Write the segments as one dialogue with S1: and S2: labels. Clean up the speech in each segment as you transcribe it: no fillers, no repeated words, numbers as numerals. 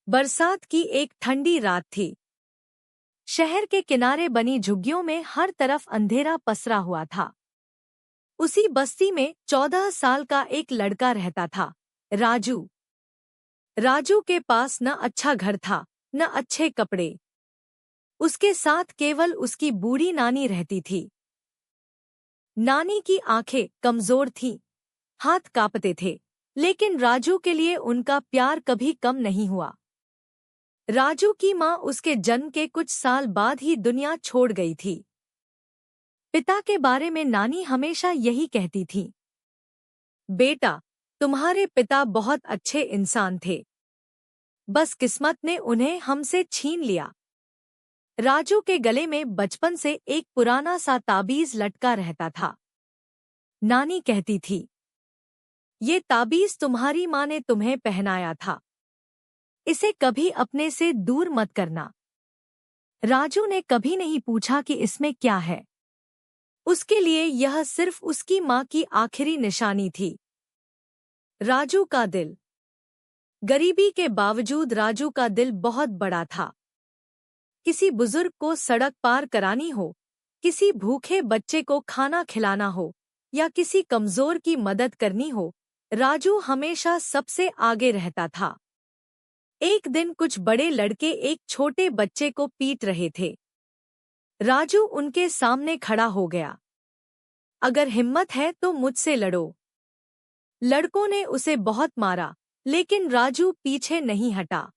S1: बरसात की एक ठंडी रात थी। शहर के किनारे बनी झुग्गियों में हर तरफ अंधेरा पसरा हुआ था। उसी बस्ती में 14 साल का एक लड़का रहता था, राजू। राजू के पास न अच्छा घर था, न अच्छे कपड़े। उसके साथ केवल उसकी बूढ़ी नानी रहती थी। नानी की आंखें कमजोर थीं, हाथ कांपते थे, लेकिन राजू के लिए उनका प्यार कभी कम नहीं हुआ। राजू की माँ उसके जन्म के कुछ साल बाद ही दुनिया छोड़ गई थी। पिता के बारे में नानी हमेशा यही कहती थी, बेटा, तुम्हारे पिता बहुत अच्छे इंसान थे, बस किस्मत ने उन्हें हमसे छीन लिया। राजू के गले में बचपन से एक पुराना सा ताबीज लटका रहता था। नानी कहती थी, ये ताबीज तुम्हारी माँ ने तुम्हें पहनाया था, इसे कभी अपने से दूर मत करना। राजू ने कभी नहीं पूछा कि इसमें क्या है। उसके लिए यह सिर्फ उसकी माँ की आखिरी निशानी थी। राजू का दिल। गरीबी के बावजूद राजू का दिल बहुत बड़ा था। किसी बुजुर्ग को सड़क पार करानी हो, किसी भूखे बच्चे को खाना खिलाना हो, या किसी कमजोर की मदद करनी हो, राजू हमेशा सबसे आगे रहता था। एक दिन कुछ बड़े लड़के एक छोटे बच्चे को पीट रहे थे। राजू उनके सामने खड़ा हो गया। अगर हिम्मत है तो मुझसे लड़ो। लड़कों ने उसे बहुत मारा, लेकिन राजू पीछे नहीं हटा।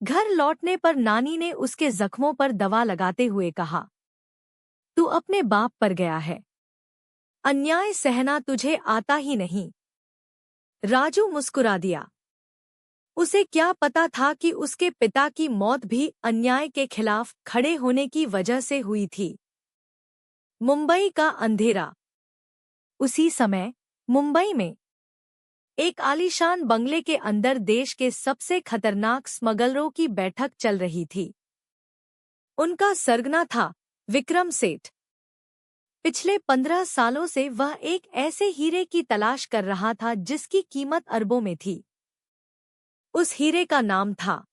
S1: घर लौटने पर नानी ने उसके जख्मों पर दवा लगाते हुए कहा, तू अपने बाप पर गया है, अन्याय सहना तुझे आता ही नहीं। राजू मुस्कुरा दिया। उसे क्या पता था कि उसके पिता की मौत भी अन्याय के खिलाफ खड़े होने की वजह से हुई थी। मुंबई का अंधेरा। उसी समय मुंबई में एक आलीशान बंगले के अंदर देश के सबसे खतरनाक स्मगलरों की बैठक चल रही थी। उनका सरगना था विक्रम सेठ। पिछले 15 सालों से वह एक ऐसे हीरे की तलाश कर रहा था जिसकी कीमत अरबों में थी। उस हीरे का नाम था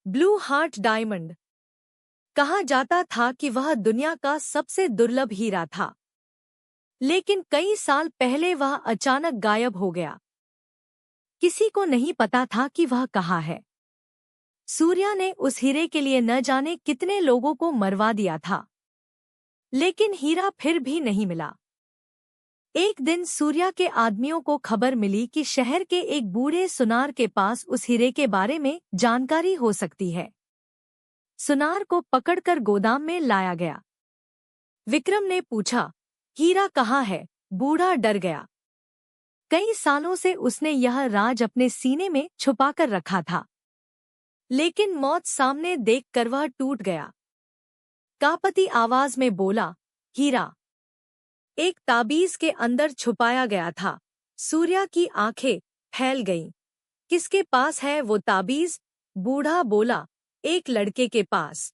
S1: ब्लू हार्ट डायमंड। कहा जाता था कि वह दुनिया का सबसे दुर्लभ हीरा था, लेकिन कई साल पहले वह अचानक गायब हो गया। किसी को नहीं पता था कि वह कहाँ है। सूर्या ने उस हीरे के लिए न जाने कितने लोगों को मरवा दिया था, लेकिन हीरा फिर भी नहीं मिला। एक दिन सूर्या के आदमियों को खबर मिली कि शहर के एक बूढ़े सुनार के पास उस हीरे के बारे में जानकारी हो सकती है। सुनार को पकड़कर गोदाम में लाया गया। विक्रम ने पूछा, हीरा कहाँ है? बूढ़ा डर गया। कई सालों से उसने यह राज अपने सीने में छुपाकर रखा था, लेकिन मौत सामने देखकर वह टूट गया। कांपती आवाज में बोला, हीरा एक ताबीज के अंदर छुपाया गया था। सूर्या की आंखें फैल गईं। किसके पास है वो ताबीज? बूढ़ा बोला, एक लड़के के पास।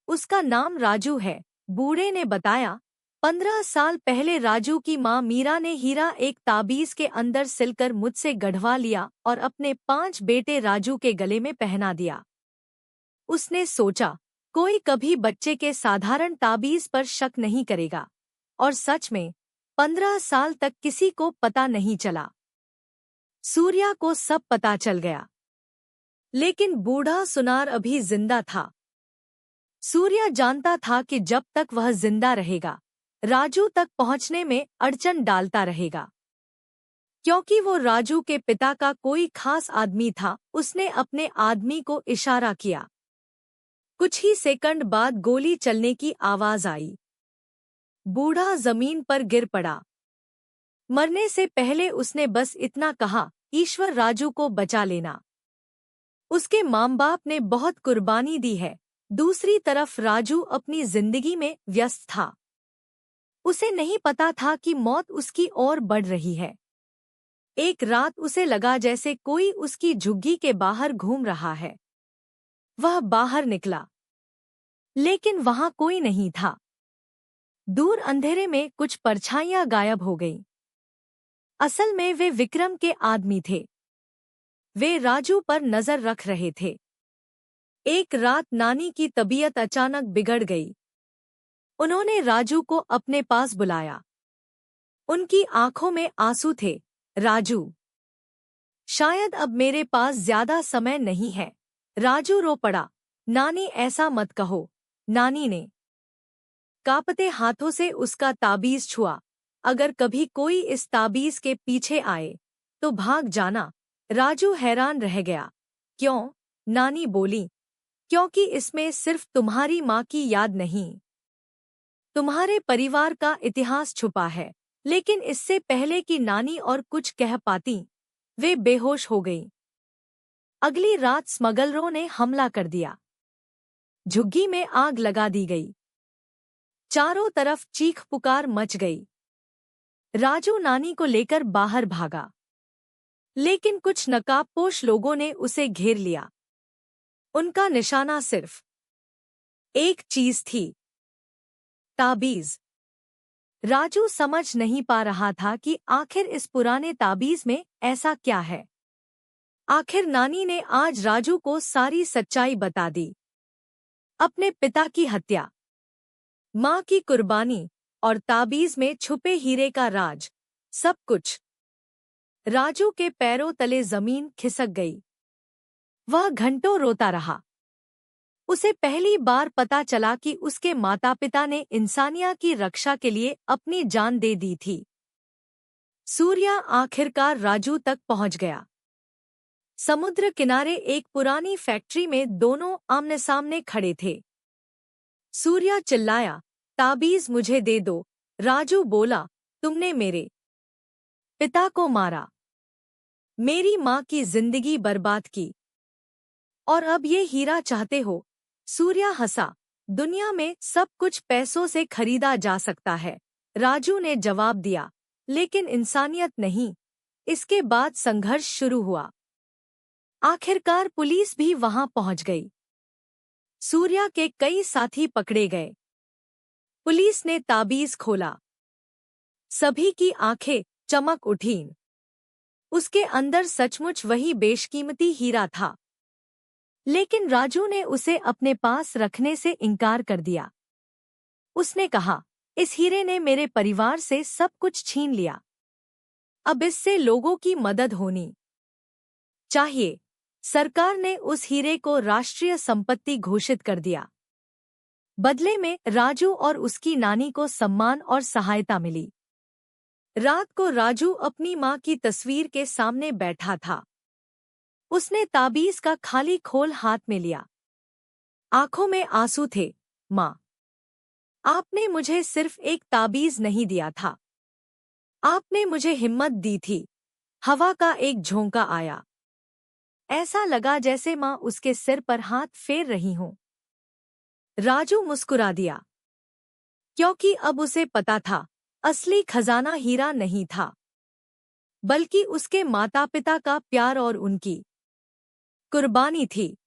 S1: उसका नाम राजू है, बूढ़े ने बताया। 15 साल पहले राजू की माँ मीरा ने हीरा एक ताबीज के अंदर सिलकर मुझसे गढ़वा लिया और अपने 5 बेटे राजू के गले में पहना दिया। उसने सोचा, कोई कभी बच्चे के साधारण ताबीज पर शक नहीं करेगा, और सच में 15 साल तक किसी को पता नहीं चला। सूर्या को सब पता चल गया, लेकिन बूढ़ा सुनार अभी जिंदा था। सूर्या जानता था कि जब तक वह जिंदा रहेगा, राजू तक पहुंचने में अड़चन डालता रहेगा। क्योंकि वो राजू के पिता का कोई खास आदमी था, उसने अपने आदमी को इशारा किया। कुछ ही सेकंड बाद गोली चलने की आवाज आई। बूढ़ा जमीन पर गिर पड़ा। मरने से पहले उसने बस इतना कहा, ईश्वर राजू को बचा लेना। उसके माँ बाप ने बहुत कुर्बानी दी है। दूसरी तरफ राजू अपनी जिंदगी में व्यस्त था। उसे नहीं पता था कि मौत उसकी ओर बढ़ रही है। एक रात उसे लगा जैसे कोई उसकी झुग्गी के बाहर घूम रहा है। वह बाहर निकला, लेकिन वहां कोई नहीं था। दूर अंधेरे में कुछ परछाइयां गायब हो गईं। असल में वे विक्रम के आदमी थे। वे राजू पर नजर रख रहे थे। एक रात नानी की तबीयत अचानक बिगड़ गई। उन्होंने राजू को अपने पास बुलाया। उनकी आंखों में आंसू थे। राजू, शायद अब मेरे पास ज्यादा समय नहीं है। राजू रो पड़ा। नानी, ऐसा मत कहो। नानी ने कांपते हाथों से उसका ताबीज छुआ। अगर कभी कोई इस ताबीज के पीछे आए तो भाग जाना। राजू हैरान रह गया। क्यों? नानी बोली। क्योंकि इसमें सिर्फ तुम्हारी माँ की याद नहीं, तुम्हारे परिवार का इतिहास छुपा है। लेकिन इससे पहले कि नानी और कुछ कह पाती, वे बेहोश हो गईं। अगली रात स्मगलरों ने हमला कर दिया। झुग्गी में आग लगा दी गई। चारों तरफ चीख पुकार मच गई। राजू नानी को लेकर बाहर भागा, लेकिन कुछ नकाबपोश लोगों ने उसे घेर लिया। उनका निशाना सिर्फ एक चीज थी, ताबीज। राजू समझ नहीं पा रहा था कि आखिर इस पुराने ताबीज में ऐसा क्या है। आखिर नानी ने आज राजू को सारी सच्चाई बता दी। अपने पिता की हत्या, माँ की कुर्बानी और ताबीज में छुपे हीरे का राज, सब कुछ। राजू के पैरों तले जमीन खिसक गई। वह घंटों रोता रहा। उसे पहली बार पता चला कि उसके माता पिता ने इंसानियत की रक्षा के लिए अपनी जान दे दी थी। सूर्या आखिरकार राजू तक पहुंच गया। समुद्र किनारे एक पुरानी फैक्ट्री में दोनों आमने सामने खड़े थे। सूर्या चिल्लाया, ताबीज मुझे दे दो। राजू बोला, तुमने मेरे पिता को मारा, मेरी माँ की जिंदगी बर्बाद की, और अब ये हीरा चाहते हो? सूर्या हंसा। दुनिया में सब कुछ पैसों से खरीदा जा सकता है, राजू ने जवाब दिया, लेकिन इंसानियत नहीं। इसके बाद संघर्ष शुरू हुआ। आखिरकार पुलिस भी वहां पहुंच गई। सूर्या के कई साथी पकड़े गए। पुलिस ने ताबीज खोला। सभी की आंखें चमक उठीं। उसके अंदर सचमुच वही बेशकीमती हीरा था। लेकिन राजू ने उसे अपने पास रखने से इनकार कर दिया। उसने कहा, इस हीरे ने मेरे परिवार से सब कुछ छीन लिया। अब इससे लोगों की मदद होनी चाहिए। सरकार ने उस हीरे को राष्ट्रीय संपत्ति घोषित कर दिया। बदले में राजू और उसकी नानी को सम्मान और सहायता मिली। रात को राजू अपनी माँ की तस्वीर के सामने बैठा था। उसने ताबीज का खाली खोल हाथ में लिया। आंखों में आंसू थे। माँ, आपने मुझे सिर्फ एक ताबीज नहीं दिया था, आपने मुझे हिम्मत दी थी। हवा का एक झोंका आया। ऐसा लगा जैसे माँ उसके सिर पर हाथ फेर रही हों। राजू मुस्कुरा दिया, क्योंकि अब उसे पता था, असली खजाना हीरा नहीं था, बल्कि उसके माता पिता का प्यार और उनकी कुर्बानी थी।